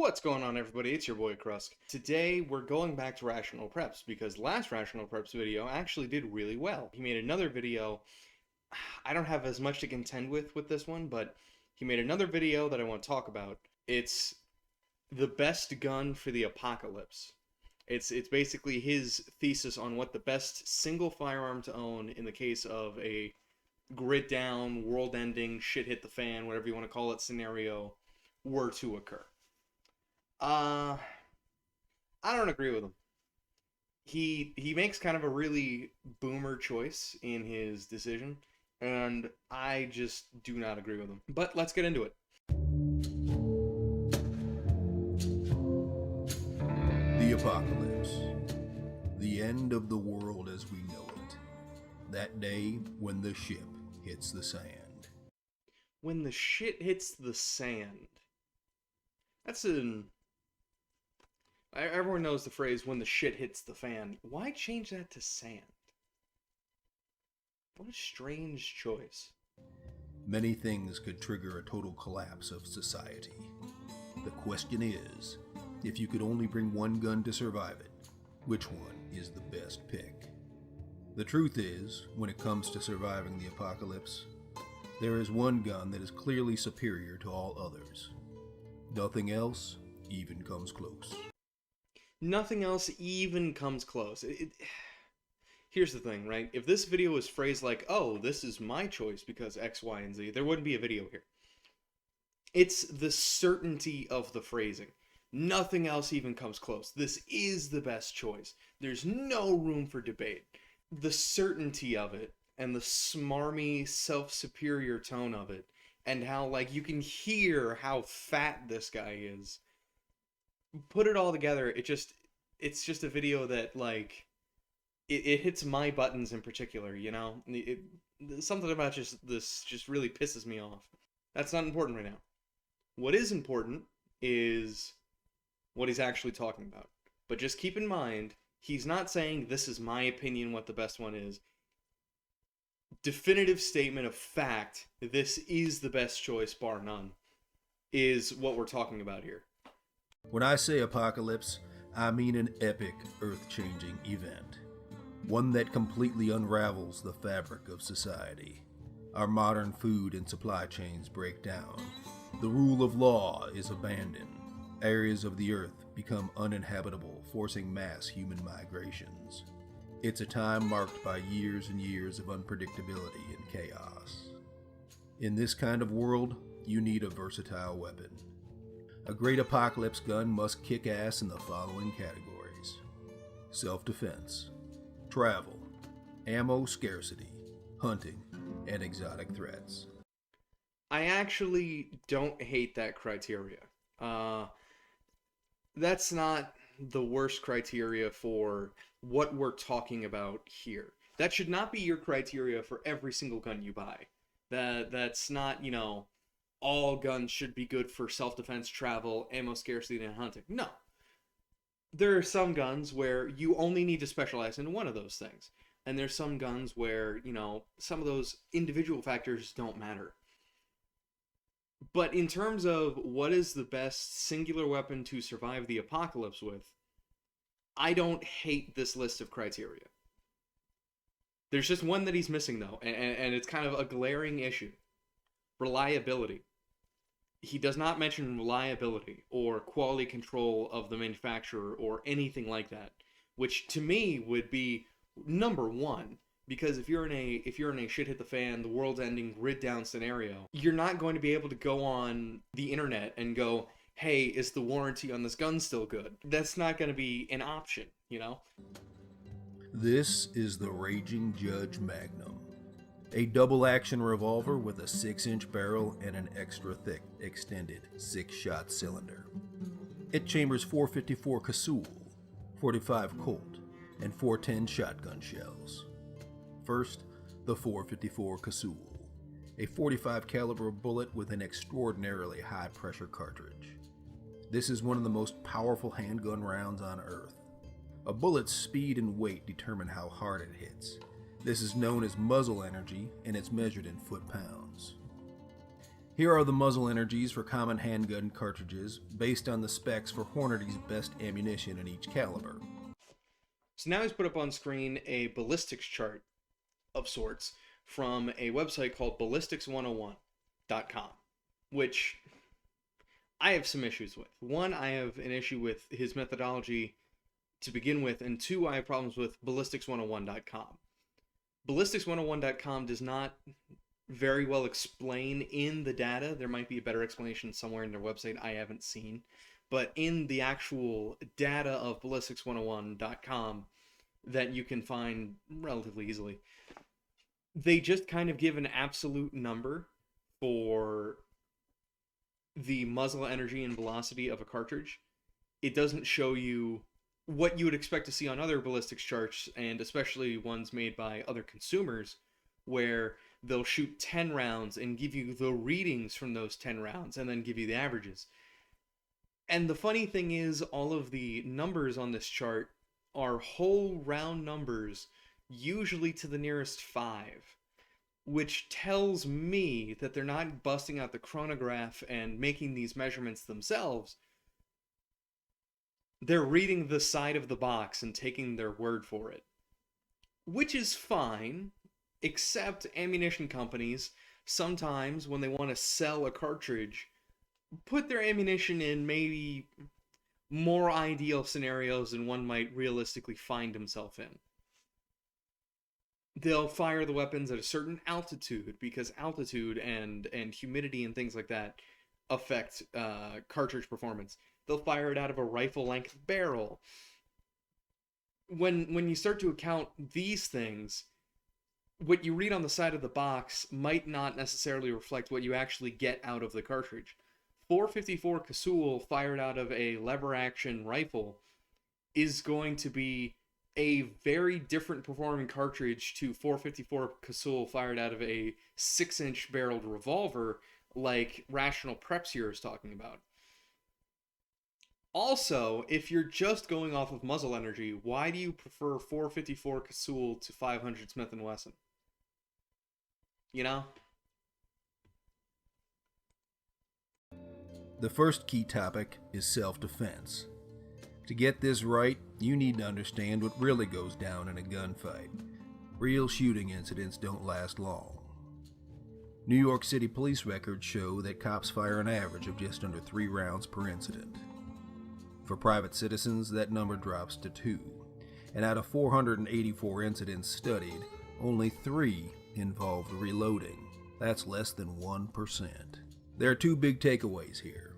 What's going on, everybody? It's your boy Krusk. Today we're going back to Rational Preps because last Rational Preps video actually did really well. He made another video. I don't have as much to contend with this one, but he made another video that I want to talk about. It's the best gun for the apocalypse. It's basically his thesis on what the best single firearm to own in the case of a grid down, world ending, shit hit the fan, whatever you want to call it scenario were to occur. I don't agree with him. He makes kind of a really boomer choice in his decision, and I just do not agree with him. But let's get into it. The apocalypse. The end of the world as we know it. That day when the ship hits the sand. When the shit hits the sand. That's an... Everyone knows the phrase, when the shit hits the fan. Why change that to sand? What a strange choice. Many things could trigger a total collapse of society. The question is, if you could only bring one gun to survive it, which one is the best pick? The truth is, when it comes to surviving the apocalypse, there is one gun that is clearly superior to all others. Nothing else even comes close. Nothing else even comes close. Here's the thing, right? If this video was phrased like, oh, this is my choice because X, Y, and Z, there wouldn't be a video here. It's the certainty of the phrasing. Nothing else even comes close. This is the best choice. There's no room for debate. The certainty of it and the smarmy, self-superior tone of it and how, like, you can hear how fat this guy is. Put it all together, it's just a video that, like, it hits my buttons in particular, you know? Something about this just really pisses me off. That's not important right now. What is important is what he's actually talking about. But just keep in mind, he's not saying this is my opinion what the best one is. Definitive statement of fact, this is the best choice, bar none, is what we're talking about here. When I say apocalypse, I mean an epic, earth-changing event. One that completely unravels the fabric of society. Our modern food and supply chains break down. The rule of law is abandoned. Areas of the earth become uninhabitable, forcing mass human migrations. It's a time marked by years and years of unpredictability and chaos. In this kind of world, you need a versatile weapon. A great apocalypse gun must kick ass in the following categories: self-defense, travel, ammo scarcity, hunting, and exotic threats. I actually don't hate that criteria. That's not the worst criteria for what we're talking about here. That should not be your criteria for every single gun you buy. That's not, you know, all guns should be good for self-defense, travel, ammo scarcity, and hunting. No. There are some guns where you only need to specialize in one of those things. And there's some guns where, you know, some of those individual factors don't matter. But in terms of what is the best singular weapon to survive the apocalypse with, I don't hate this list of criteria. There's just one that he's missing, though, and it's kind of a glaring issue. Reliability. He does not mention reliability or quality control of the manufacturer or anything like that, which to me would be number one. Because if you're in a shit hit the fan, the world's ending, grid down scenario, you're not going to be able to go on the internet and go, hey, is the warranty on this gun still good? That's not going to be an option, you know? This is the Raging Judge Magnum. A double-action revolver with a 6-inch barrel and an extra thick, extended 6-shot cylinder. It chambers 454 Casull, 45 Colt, and 410 shotgun shells. First, the 454 Casull, a 45 caliber bullet with an extraordinarily high-pressure cartridge. This is one of the most powerful handgun rounds on Earth. A bullet's speed and weight determine how hard it hits. This is known as muzzle energy, and it's measured in foot-pounds. Here are the muzzle energies for common handgun cartridges, based on the specs for Hornady's best ammunition in each caliber. So now he's put up on screen a ballistics chart of sorts from a website called ballistics101.com, which I have some issues with. One, I have an issue with his methodology to begin with, and two, I have problems with ballistics101.com. Ballistics101.com does not very well explain in the data. There might be a better explanation somewhere in their website I haven't seen. But in the actual data of ballistics101.com that you can find relatively easily, they just kind of give an absolute number for the muzzle energy and velocity of a cartridge. It doesn't show you what you would expect to see on other ballistics charts, and especially ones made by other consumers, where they'll shoot 10 rounds and give you the readings from those 10 rounds and then give you the averages. And the funny thing is, all of the numbers on this chart are whole round numbers, usually to the nearest 5, which tells me that they're not busting out the chronograph and making these measurements themselves. They're reading the side of the box and taking their word for it, which is fine, except ammunition companies sometimes, when they want to sell a cartridge, put their ammunition in maybe more ideal scenarios than one might realistically find himself in. They'll fire the weapons at a certain altitude, because altitude and humidity and things like that affect cartridge performance. They'll fire it out of a rifle length barrel. When you start to account these things, what you read on the side of the box might not necessarily reflect what you actually get out of the cartridge. 454 Casull fired out of a lever action rifle is going to be a very different performing cartridge to 454 Casull fired out of a 6-inch barreled revolver like Rational Preps here is talking about. Also, if you're just going off of muzzle energy, why do you prefer 454 Casull to 500 Smith & Wesson? You know? The first key topic is self-defense. To get this right, you need to understand what really goes down in a gunfight. Real shooting incidents don't last long. New York City police records show that cops fire an average of just under 3 rounds per incident. For private citizens, that number drops to 2, and out of 484 incidents studied, only 3 involved reloading. That's less than 1%. There are 2 big takeaways here.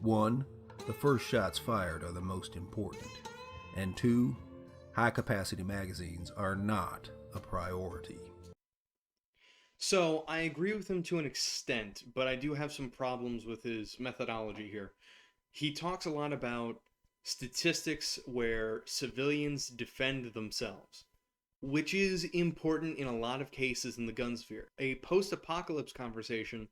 1, the first shots fired are the most important. And 2, high-capacity magazines are not a priority. So, I agree with him to an extent, but I do have some problems with his methodology here. He talks a lot about statistics where civilians defend themselves, which is important in a lot of cases in the gun sphere. A post-apocalypse conversation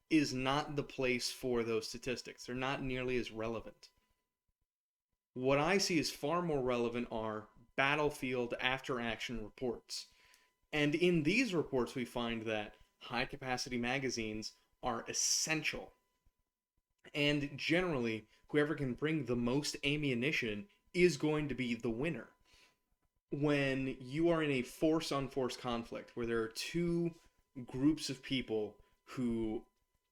is not the place for those statistics. They're not nearly as relevant. What I see as far more relevant are battlefield after-action reports. And in these reports, we find that high-capacity magazines are essential. And generally, whoever can bring the most ammunition is going to be the winner. When you are in a force-on-force conflict, where there are 2 groups of people who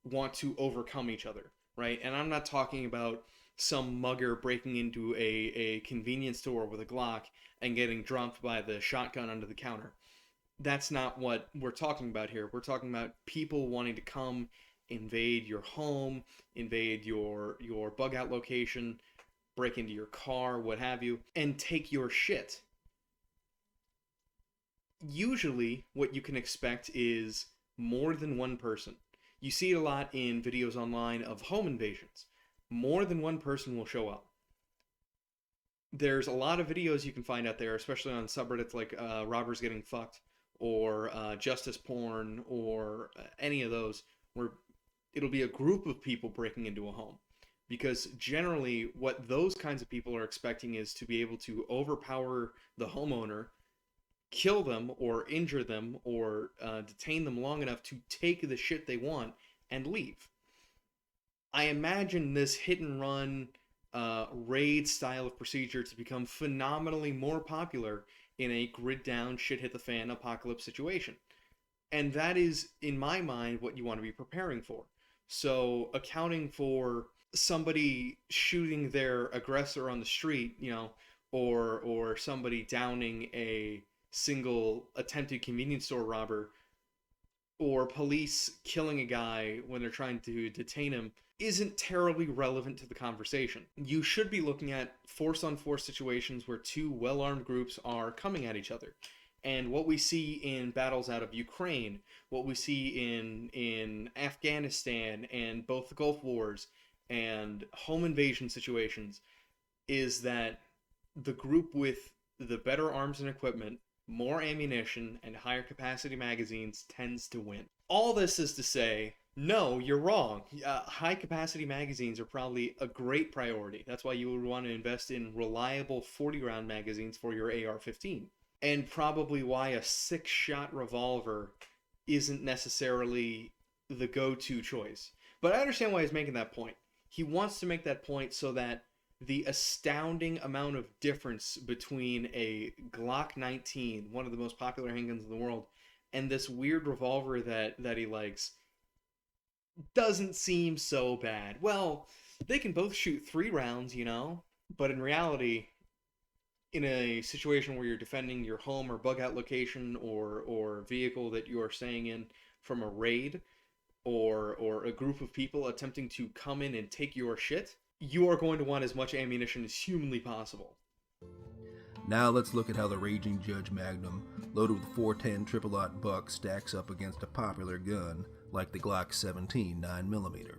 want to overcome each other, right? And I'm not talking about some mugger breaking into a convenience store with a Glock and getting dropped by the shotgun under the counter. That's not what we're talking about here. We're talking about people wanting to come invade your home, invade your bug out location, break into your car, what have you, and take your shit. Usually, what you can expect is more than one person. You see it a lot in videos online of home invasions. More than one person will show up. There's a lot of videos you can find out there, especially on subreddits like Robbers Getting Fucked, or Justice Porn, or any of those, where it'll be a group of people breaking into a home. Because generally, what those kinds of people are expecting is to be able to overpower the homeowner, kill them or injure them or detain them long enough to take the shit they want and leave. I imagine this hit and run raid style of procedure to become phenomenally more popular in a grid down, shit hit the fan apocalypse situation. And that is, in my mind, what you want to be preparing for. So, accounting for somebody shooting their aggressor on the street, or somebody downing a single attempted convenience store robber, or police killing a guy when they're trying to detain him isn't terribly relevant to the conversation. You should be looking at force on force situations where two well armed groups are coming at each other. And what we see in battles out of Ukraine, what we see in Afghanistan and both the Gulf Wars and home invasion situations is that the group with the better arms and equipment, more ammunition, and higher capacity magazines tends to win. All this is to say, no, you're wrong. High capacity magazines are probably a great priority. That's why you would want to invest in reliable 40 round magazines for your AR 15. And probably why a 6-shot revolver isn't necessarily the go to choice. But I understand why he's making that point. He wants to make that point so that the astounding amount of difference between a Glock 19, one of the most popular handguns in the world, and this weird revolver that he likes doesn't seem so bad. Well, they can both shoot 3 rounds, but in reality, in a situation where you're defending your home or bug out location or vehicle that you are staying in from a raid or a group of people attempting to come in and take your shit, you are going to want as much ammunition as humanly possible. Now let's look at how the Raging Judge Magnum, loaded with 410 triple-aught buck, stacks up against a popular gun like the Glock 17 9mm.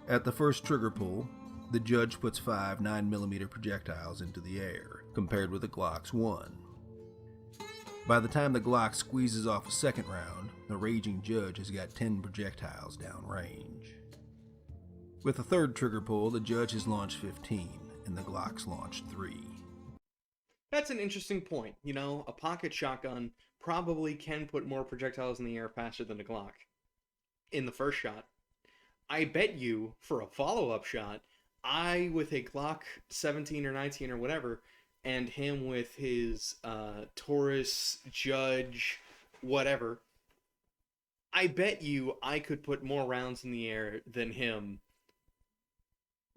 At the first trigger pull, the Judge puts 5 9mm projectiles into the air, compared with the Glock's 1. By the time the Glock squeezes off a second round, the Raging Judge has got 10 projectiles downrange. With the third trigger pull, the Judge has launched 15, and the Glock's launched 3. That's an interesting point. A pocket shotgun probably can put more projectiles in the air faster than a Glock in the first shot. I bet you, for a follow-up shot, I, with a Glock 17 or 19 or whatever, and him with his Taurus, Judge, whatever, I bet you I could put more rounds in the air than him,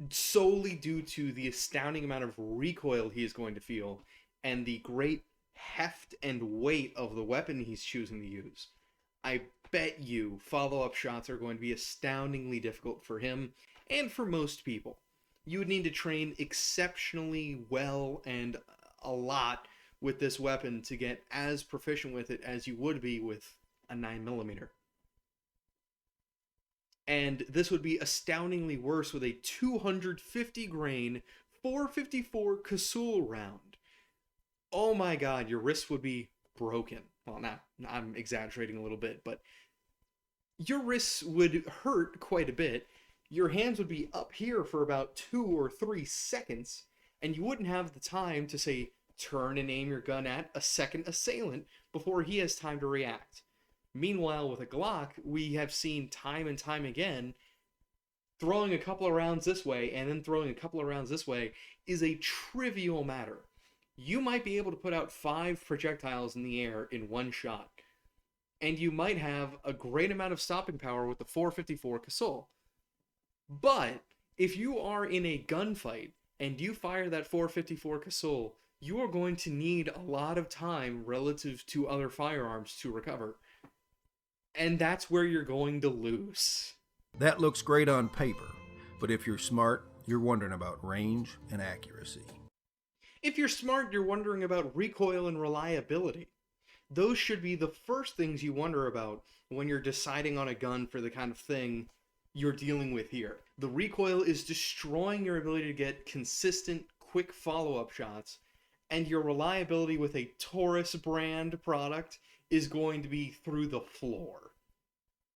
solely due to the astounding amount of recoil he is going to feel and the great heft and weight of the weapon he's choosing to use. I bet you follow-up shots are going to be astoundingly difficult for him and for most people. You would need to train exceptionally well and a lot with this weapon to get as proficient with it as you would be with a 9mm. And this would be astoundingly worse with a 250 grain 454 Casull round. Oh my god, your wrist would be broken. Well, now I'm exaggerating a little bit, but your wrists would hurt quite a bit. Your hands would be up here for about 2 or 3 seconds, and you wouldn't have the time to, say, turn and aim your gun at a second assailant before he has time to react. Meanwhile, with a Glock, we have seen time and time again, throwing a couple of rounds this way and then throwing a couple of rounds this way is a trivial matter. You might be able to put out 5 projectiles in the air in one shot, and you might have a great amount of stopping power with the 454 Casull. But if you are in a gunfight and you fire that 454 Casull, you are going to need a lot of time relative to other firearms to recover. And that's where you're going to lose. That looks great on paper, but if you're smart, you're wondering about range and accuracy. If you're smart, you're wondering about recoil and reliability. Those should be the first things you wonder about when you're deciding on a gun for the kind of thing you're dealing with here. The recoil is destroying your ability to get consistent, quick follow-up shots, and your reliability with a Taurus brand product is going to be through the floor.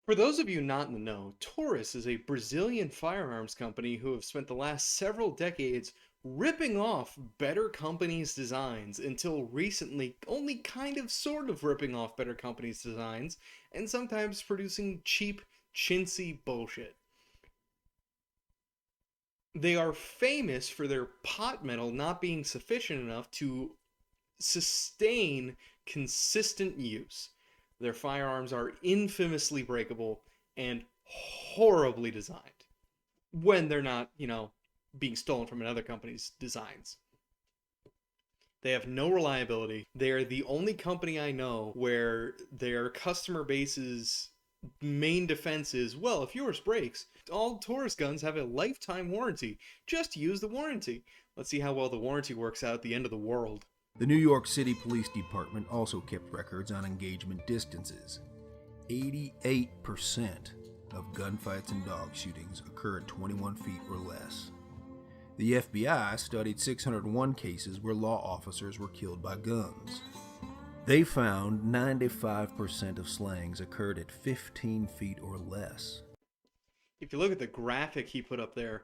For those of you not in the know, Taurus is a Brazilian firearms company who have spent the last several decades ripping off better companies' designs until recently only kind of sort of ripping off better companies' designs and sometimes producing cheap, chintzy bullshit. They are famous for their pot metal not being sufficient enough to sustain consistent use. Their firearms are infamously breakable and horribly designed when they're not, being stolen from another company's designs. They have no reliability. They are the only company I know where their customer base's main defense is, well, if yours breaks, all Taurus guns have a lifetime warranty. Just use the warranty. Let's see how well the warranty works out at the end of the world. The New York City Police Department also kept records on engagement distances. 88% of gunfights and dog shootings occur at 21 feet or less. The FBI studied 601 cases where law officers were killed by guns. They found 95% of slangs occurred at 15 feet or less. If you look at the graphic he put up there,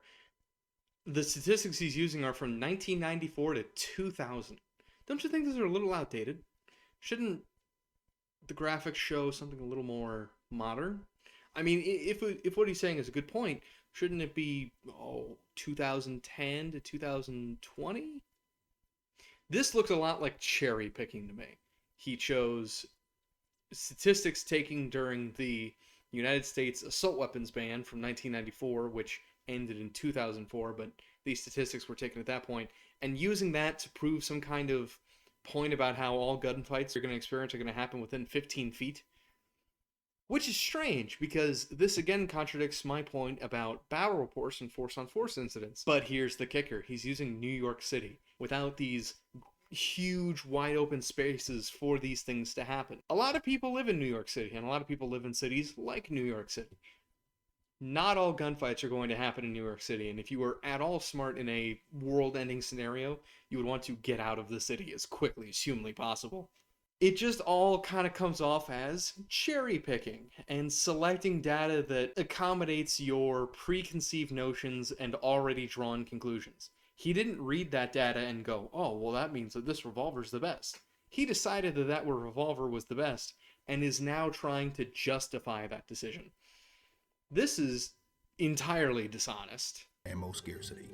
the statistics he's using are from 1994 to 2000. Don't you think those are a little outdated? Shouldn't the graphics show something a little more modern? I mean, if what he's saying is a good point, shouldn't it be 2010 to 2020? This looks a lot like cherry picking to me. He chose statistics taken during the United States assault weapons ban from 1994, which ended in 2004, but these statistics were taken at that point, and using that to prove some kind of point about how all gunfights you're going to experience are going to happen within 15 feet. Which is strange, because this again contradicts my point about battle reports and force-on-force incidents. But here's the kicker. He's using New York City without these huge, wide-open spaces for these things to happen. A lot of people live in New York City, and a lot of people live in cities like New York City. Not all gunfights are going to happen in New York City, and if you were at all smart in a world-ending scenario, you would want to get out of the city as quickly as humanly possible. It just all kind of comes off as cherry picking and selecting data that accommodates your preconceived notions and already drawn conclusions. He didn't read that data and go, oh, well, that means that this revolver's the best. He decided that that revolver was the best and is now trying to justify that decision. This is entirely dishonest. Ammo scarcity.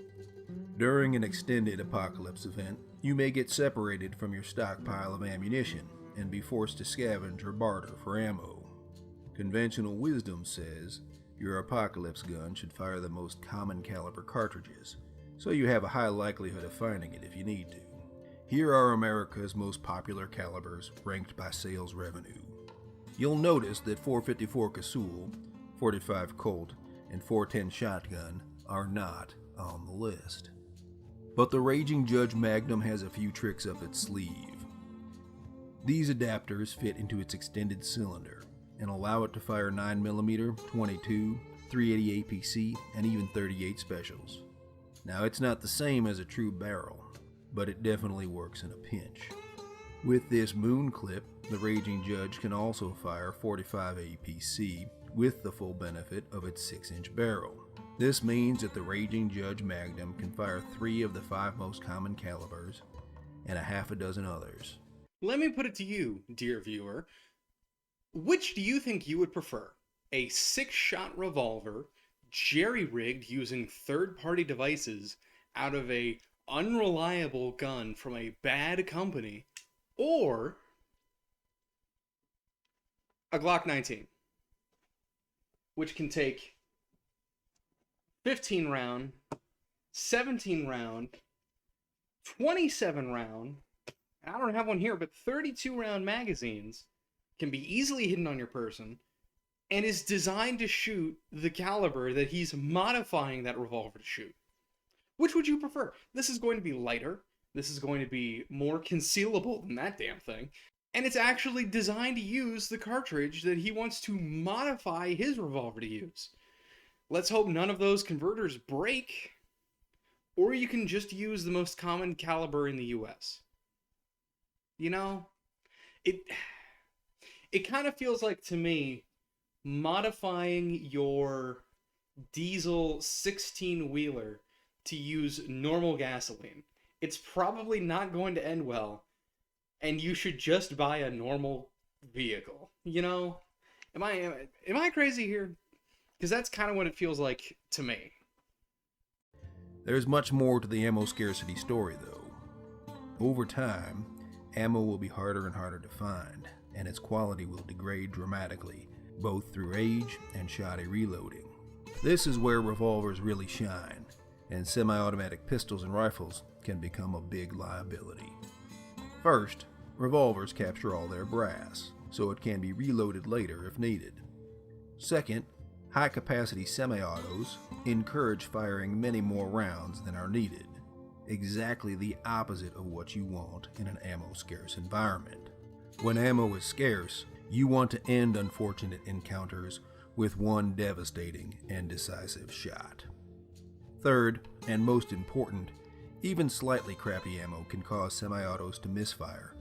During an extended apocalypse event, you may get separated from your stockpile of ammunition and be forced to scavenge or barter for ammo. Conventional wisdom says your apocalypse gun should fire the most common caliber cartridges, so you have a high likelihood of finding it if you need to. Here are America's most popular calibers ranked by sales revenue. You'll notice that 454 Casull, 45 Colt, and 410 Shotgun are not on the list. But the Raging Judge Magnum has a few tricks up its sleeve. These adapters fit into its extended cylinder and allow it to fire 9mm, 22, 380 APC, and even 38 specials. Now, it's not the same as a true barrel, but it definitely works in a pinch. With this moon clip, the Raging Judge can also fire 45 APC with the full benefit of its 6-inch barrel. This means that the Raging Judge Magnum can fire 3 of the 5 most common calibers and a half a dozen others. Let me put it to you, dear viewer. Which do you think you would prefer? A 6-shot revolver, jerry-rigged using third-party devices out of a unreliable gun from a bad company, or a Glock 19, which can take 15 round, 17 round, 27 round, I don't have one here, but 32 round magazines, can be easily hidden on your person, and is designed to shoot the caliber that he's modifying that revolver to shoot. Which would you prefer? This is going to be lighter, this is going to be more concealable than that damn thing, and it's actually designed to use the cartridge that he wants to modify his revolver to use. Let's hope none of those converters break, or you can just use the most common caliber in the US. You know, it kind of feels like, to me, modifying your diesel 16-wheeler to use normal gasoline. It's probably not going to end well, and you should just buy a normal vehicle. You know, am I crazy here? Because that's kind of what it feels like to me. There's much more to the ammo scarcity story, though. Over time, ammo will be harder and harder to find, and its quality will degrade dramatically, both through age and shoddy reloading. This is where revolvers really shine, and semi-automatic pistols and rifles can become a big liability. First, revolvers capture all their brass, so it can be reloaded later if needed. Second, high-capacity semi-autos encourage firing many more rounds than are needed, exactly the opposite of what you want in an ammo-scarce environment. When ammo is scarce, you want to end unfortunate encounters with one devastating and decisive shot. Third, and most important, even slightly crappy ammo can cause semi-autos to misfire,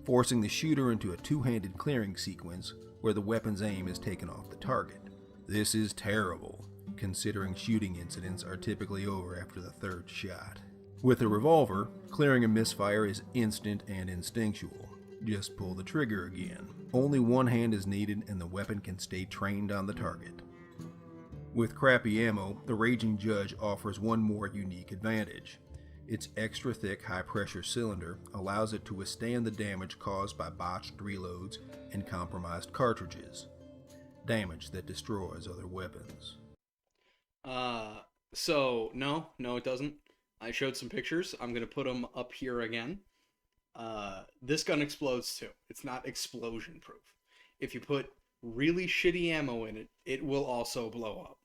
forcing the shooter into a two-handed clearing sequence where the weapon's aim is taken off the target. This is terrible, considering shooting incidents are typically over after the third shot. With a revolver, clearing a misfire is instant and instinctual. Just pull the trigger again. Only one hand is needed and the weapon can stay trained on the target. With crappy ammo, the Raging Judge offers one more unique advantage. Its extra thick high-pressure cylinder allows it to withstand the damage caused by botched reloads and compromised cartridges. Damage that destroys other weapons. No, it doesn't. I showed some pictures. I'm going to put them up here again. This gun explodes too. It's not explosion proof. If you put really shitty ammo in it, it will also blow up.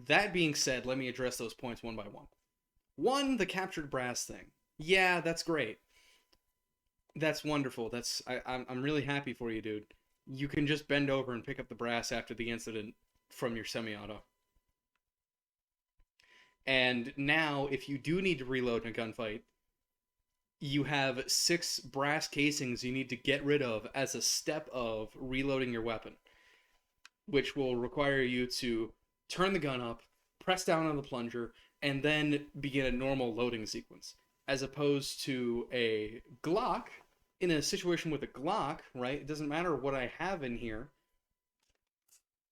That being said, let me address those points one by one. One, the captured brass thing. Yeah, that's great. That's wonderful. I'm really happy for you, dude. You can just bend over and pick up the brass after the incident from your semi-auto. And now, if you do need to reload in a gunfight, you have 6 brass casings you need to get rid of as a step of reloading your weapon, which will require you to turn the gun up, press down on the plunger, and then begin a normal loading sequence. As opposed to a Glock, in a situation with a Glock, right, it doesn't matter what I have in here.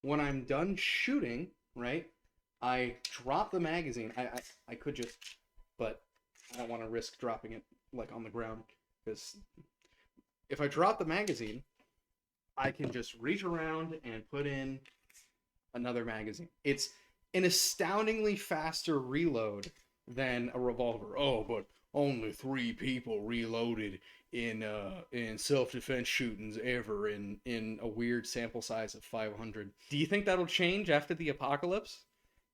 When I'm done shooting, right, I drop the magazine. I could just, but I don't want to risk dropping it like on the ground, because if I drop the magazine, I can just reach around and put in another magazine. It's an astoundingly faster reload than a revolver. Oh, but only 3 people reloaded in self-defense shootings ever in a weird sample size of 500. Do you think that'll change after the apocalypse?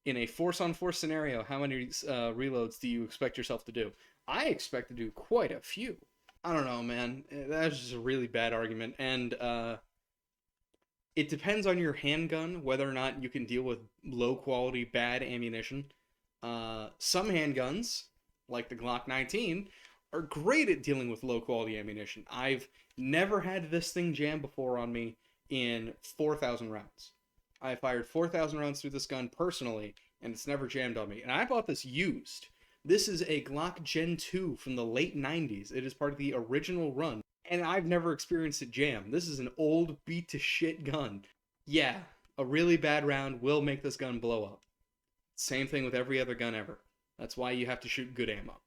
In a force-on-force scenario, how many reloads do you expect yourself to do? I expect to do quite a few. I don't know, man. That's just a really bad argument. And it depends on your handgun whether or not you can deal with low-quality, bad ammunition. Some handguns, like the Glock 19, are great at dealing with low-quality ammunition. I've never had this thing jam before on me in 4,000 rounds. I fired 4,000 rounds through this gun personally, and it's never jammed on me. And I bought this used. This is a Glock Gen 2 from the late 90s. It is part of the original run, and I've never experienced it jam. This is an old beat-to-shit gun. Yeah, a really bad round will make this gun blow up. Same thing with every other gun ever. That's why you have to shoot good ammo.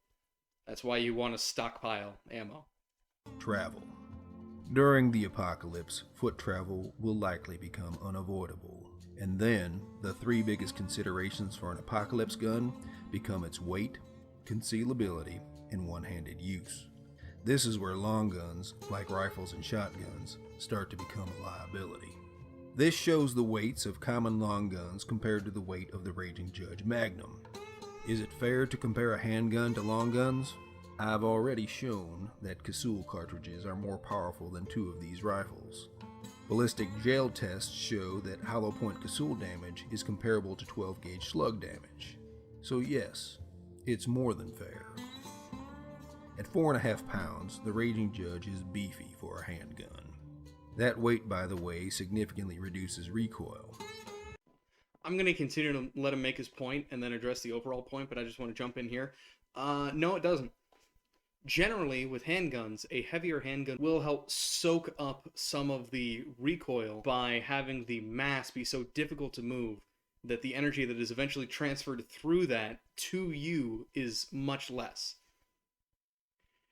That's why you want to stockpile ammo. Travel. During the apocalypse, foot travel will likely become unavoidable. And then, the 3 biggest considerations for an apocalypse gun become its weight, concealability, and one-handed use. This is where long guns, like rifles and shotguns, start to become a liability. This shows the weights of common long guns compared to the weight of the Raging Judge Magnum. Is it fair to compare a handgun to long guns? I've already shown that Casull cartridges are more powerful than 2 of these rifles. Ballistic gel tests show that hollow point Casull damage is comparable to 12-gauge slug damage. So yes, it's more than fair. At 4.5 pounds, the Raging Judge is beefy for a handgun. That weight, by the way, significantly reduces recoil. I'm going to continue to let him make his point and then address the overall point, but I just want to jump in here. No, it doesn't. Generally, with handguns, a heavier handgun will help soak up some of the recoil by having the mass be so difficult to move that the energy that is eventually transferred through that to you is much less.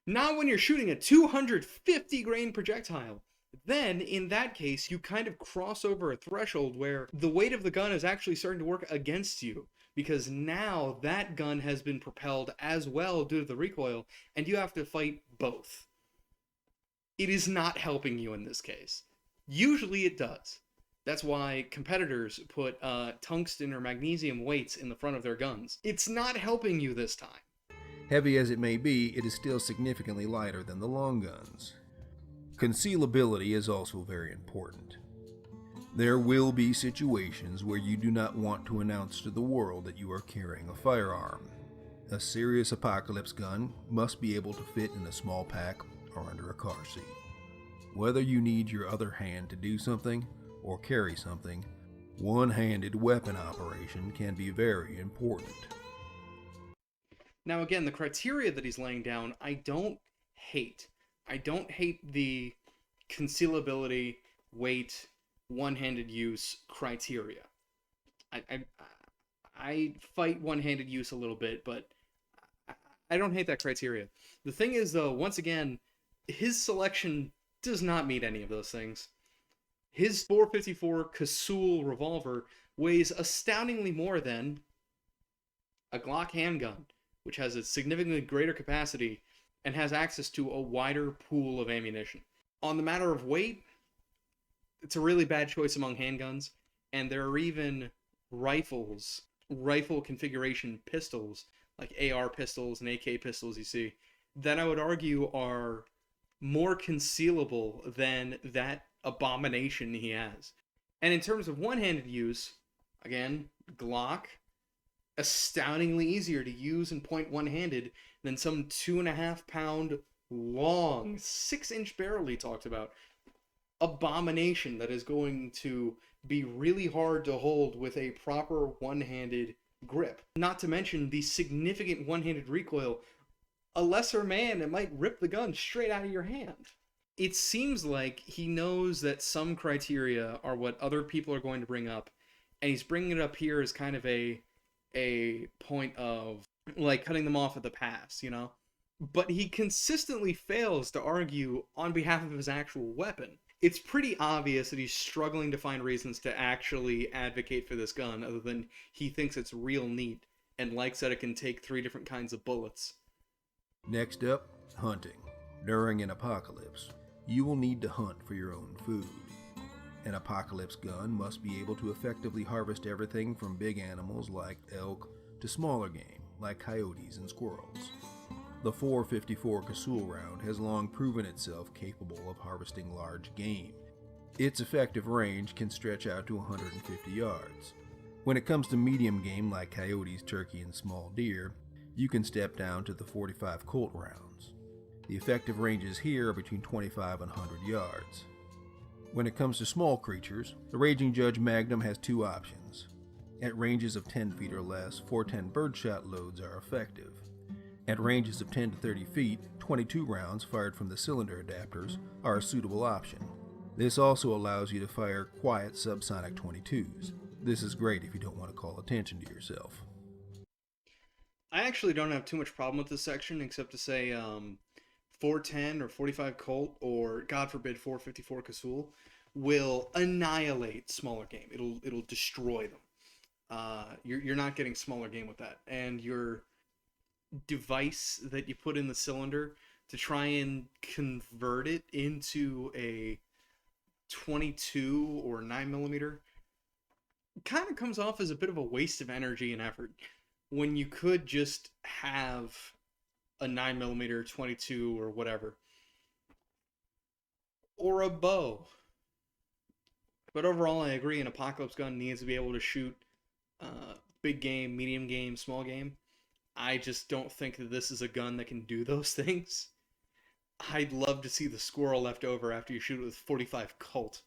Not when you're shooting a 250 grain projectile. Then, in that case, you kind of cross over a threshold where the weight of the gun is actually starting to work against you, because now that gun has been propelled as well due to the recoil, and you have to fight both. It is not helping you in this case. Usually it does. That's why competitors put tungsten or magnesium weights in the front of their guns. It's not helping you this time. Heavy as it may be, it is still significantly lighter than the long guns. Concealability is also very important. There will be situations where you do not want to announce to the world that you are carrying a firearm. A serious apocalypse gun must be able to fit in a small pack or under a car seat. Whether you need your other hand to do something or carry something, one-handed weapon operation can be very important. Now again, the criteria that he's laying down, I don't hate. I don't hate the concealability, weight, one-handed use criteria. I fight one-handed use a little bit, but I don't hate that criteria. The thing is, though, once again, his selection does not meet any of those things. His 454 Casull revolver weighs astoundingly more than a Glock handgun, which has a significantly greater capacity and has access to a wider pool of ammunition. On the matter of weight, it's a really bad choice among handguns, and there are even rifle configuration pistols, like AR pistols and AK pistols you see, that I would argue are more concealable than that abomination he has. And in terms of one-handed use, again, Glock, astoundingly easier to use and point one-handed than some 2.5 pound long 6-inch barrel he talked about. Abomination that is going to be really hard to hold with a proper one-handed grip. Not to mention the significant one-handed recoil. A lesser man, it might rip the gun straight out of your hand. It seems like he knows that some criteria are what other people are going to bring up, and he's bringing it up here as kind of a point of, like, cutting them off at the pass, you know? But he consistently fails to argue on behalf of his actual weapon. It's pretty obvious that he's struggling to find reasons to actually advocate for this gun, other than he thinks it's real neat and likes that it can take 3 different kinds of bullets. Next up, hunting. During an apocalypse, you will need to hunt for your own food. An apocalypse gun must be able to effectively harvest everything from big animals like elk to smaller game like coyotes and squirrels. The 454 Casull round has long proven itself capable of harvesting large game. Its effective range can stretch out to 150 yards. When it comes to medium game like coyotes, turkey, and small deer, you can step down to the 45 Colt rounds. The effective ranges here are between 25 and 100 yards. When it comes to small creatures, the Raging Judge Magnum has 2 options. At ranges of 10 feet or less, 410 birdshot loads are effective. At ranges of 10 to 30 feet, 22 rounds fired from the cylinder adapters are a suitable option. This also allows you to fire quiet subsonic 22s. This is great if you don't want to call attention to yourself. I actually don't have too much problem with this section, except to say 410 or 45 Colt, or God forbid 454 Casull, will annihilate smaller game. It'll destroy them. You're not getting smaller game with that, and your device that you put in the cylinder to try and convert it into a 22 or 9mm kind of comes off as a bit of a waste of energy and effort, when you could just have a 9mm 22 or whatever, or a bow. But overall, I agree, an apocalypse gun needs to be able to shoot big game, medium game, small game. I just don't think that this is a gun that can do those things. I'd love to see the squirrel left over after you shoot it with 45 Colt.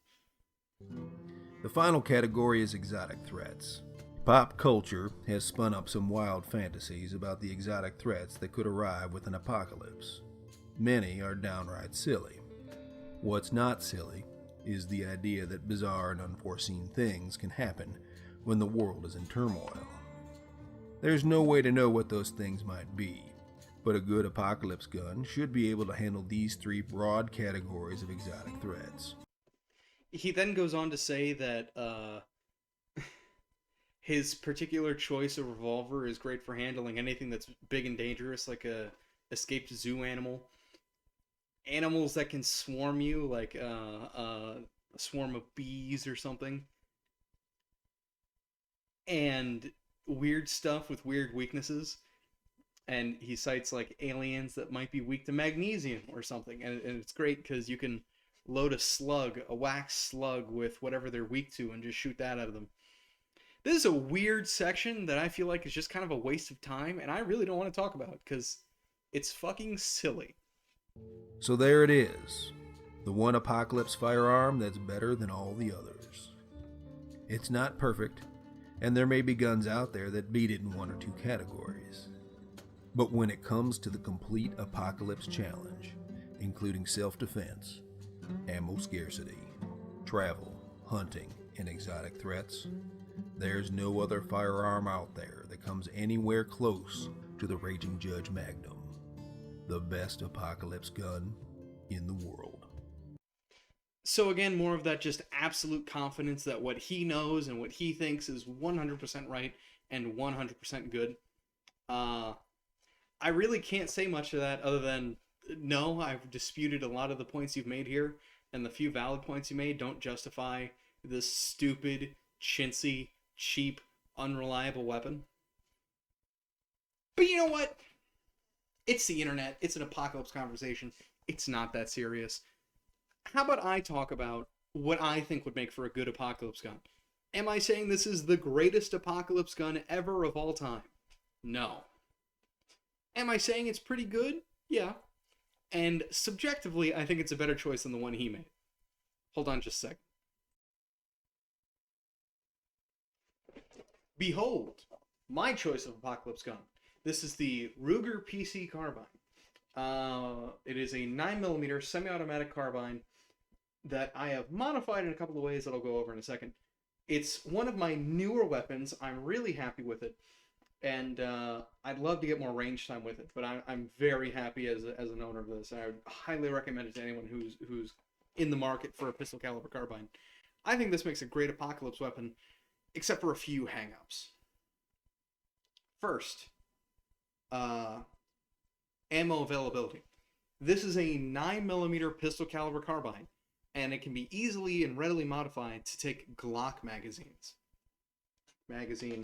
The final category is exotic threats. Pop culture has spun up some wild fantasies about the exotic threats that could arrive with an apocalypse. Many are downright silly. What's not silly is the idea that bizarre and unforeseen things can happen when the world is in turmoil. There's no way to know what those things might be, but a good apocalypse gun should be able to handle these three broad categories of exotic threats. He then goes on to say that his particular choice of revolver is great for handling anything that's big and dangerous, like a escaped zoo animal, animals that can swarm you, like a swarm of bees or something, and weird stuff with weird weaknesses. And he cites like aliens that might be weak to magnesium or something, and it's great because you can load a wax slug with whatever they're weak to, and just shoot that out of them. This is a weird section that I feel like is just kind of a waste of time, and I really don't want to talk about because it's fucking silly. So there it is, the one apocalypse firearm that's better than all the others. It's not perfect, and there may be guns out there that beat it in one or two categories. But when it comes to the complete apocalypse challenge, including self-defense, ammo scarcity, travel, hunting, and exotic threats, there's no other firearm out there that comes anywhere close to the Raging Judge Magnum, the best apocalypse gun in the world. So again, more of that just absolute confidence that what he knows and what he thinks is 100% right and 100% good. I really can't say much to that other than no, I've disputed a lot of the points you've made here, and the few valid points you made don't justify this stupid, chintzy, cheap, unreliable weapon. But you know what? It's the internet. It's an apocalypse conversation. It's not that serious. How about I talk about what I think would make for a good apocalypse gun? Am I saying this is the greatest apocalypse gun ever of all time? No. Am I saying it's pretty good? Yeah. And subjectively, I think it's a better choice than the one he made. Hold on just a sec. Behold, my choice of apocalypse gun. This is the Ruger PC carbine. It is a 9mm semi-automatic carbine that I have modified in a couple of ways that I'll go over in a second. It's one of my newer weapons. I'm really happy with it. And I'd love to get more range time with it, but I'm very happy as an owner of this. And I would highly recommend it to anyone who's in the market for a pistol caliber carbine. I think this makes a great apocalypse weapon, except for a few hang-ups. First, ammo availability. This is a 9mm pistol caliber carbine, and it can be easily and readily modified to take Glock magazines. Magazine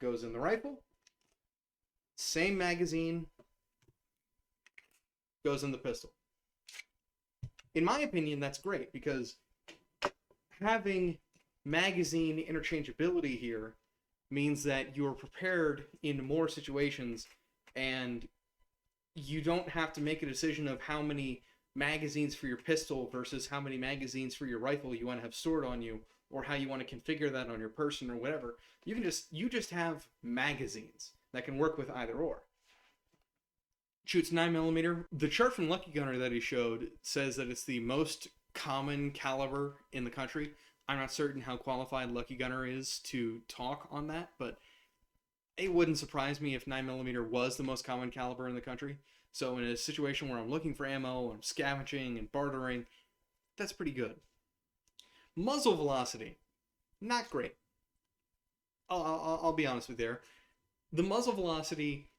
goes in the rifle. Same magazine goes in the pistol. In my opinion, that's great because having magazine interchangeability here means that you're prepared in more situations and you don't have to make a decision of how many magazines for your pistol versus how many magazines for your rifle you want to have stored on you, or how you want to configure that on your person or whatever. You just have magazines that can work with either or. Shoots 9mm. The chart from Lucky Gunner that he showed says that it's the most common caliber in the country. I'm not certain how qualified Lucky Gunner is to talk on that, but it wouldn't surprise me if 9mm was the most common caliber in the country. So in a situation where I'm looking for ammo, I'm scavenging and bartering, that's pretty good. Muzzle velocity, not great. I'll be honest with you there. The muzzle velocity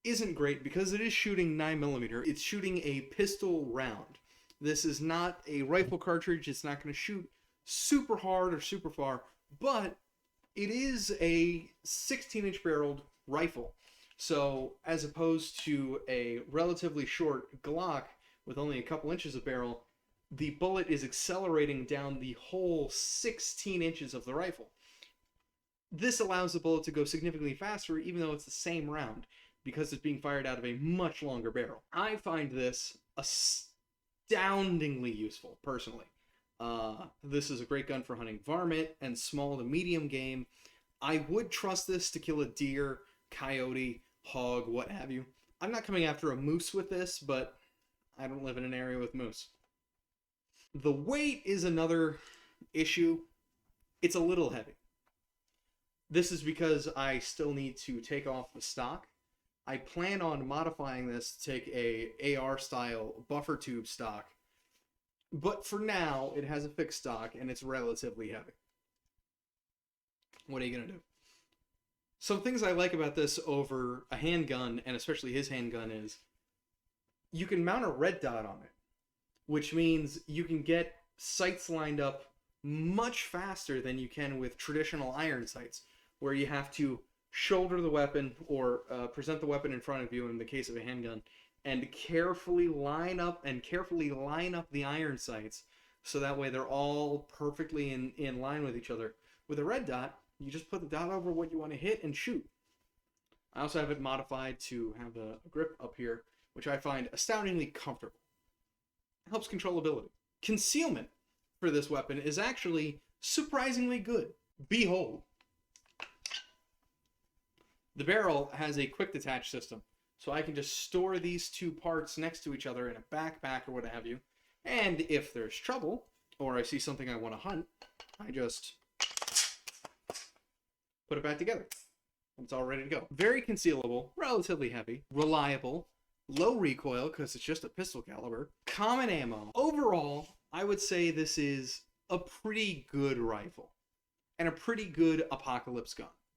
isn't great because it is shooting 9mm. It's shooting a pistol round. This is not a rifle cartridge. It's not going to shoot super hard or super far, but it is a 16-inch barreled rifle. So as opposed to a relatively short Glock with only a couple inches of barrel, the bullet is accelerating down the whole 16 inches of the rifle. This allows the bullet to go significantly faster even though it's the same round because it's being fired out of a much longer barrel. I find this astoundingly useful, personally. This is a great gun for hunting varmint and small to medium game. I would trust this to kill a deer, coyote, hog, what have you. I'm not coming after a moose with this, but I don't live in an area with moose. The weight is another issue. It's a little heavy. This is because I still need to take off the stock. I plan on modifying this to take a AR style buffer tube stock, but for now it has a fixed stock and it's relatively heavy. What are you gonna do? Some things I like about this over a handgun, and especially his handgun, is you can mount a red dot on it, which means you can get sights lined up much faster than you can with traditional iron sights, where you have to shoulder the weapon or present the weapon in front of you in the case of a handgun, and carefully line up the iron sights so that way they're all perfectly in line with each other. With a red dot, you just put the dot over what you want to hit and shoot. I also have it modified to have a grip up here, which I find astoundingly comfortable. It helps controllability. Concealment for this weapon is actually surprisingly good. Behold. The barrel has a quick detach system, so I can just store these two parts next to each other in a backpack or what have you, and if there's trouble, or I see something I want to hunt, I just put it back together. It's all ready to go. Very concealable, relatively heavy, reliable, low recoil because it's just a pistol caliber, common ammo. Overall, I would say this is a pretty good rifle and a pretty good apocalypse gun.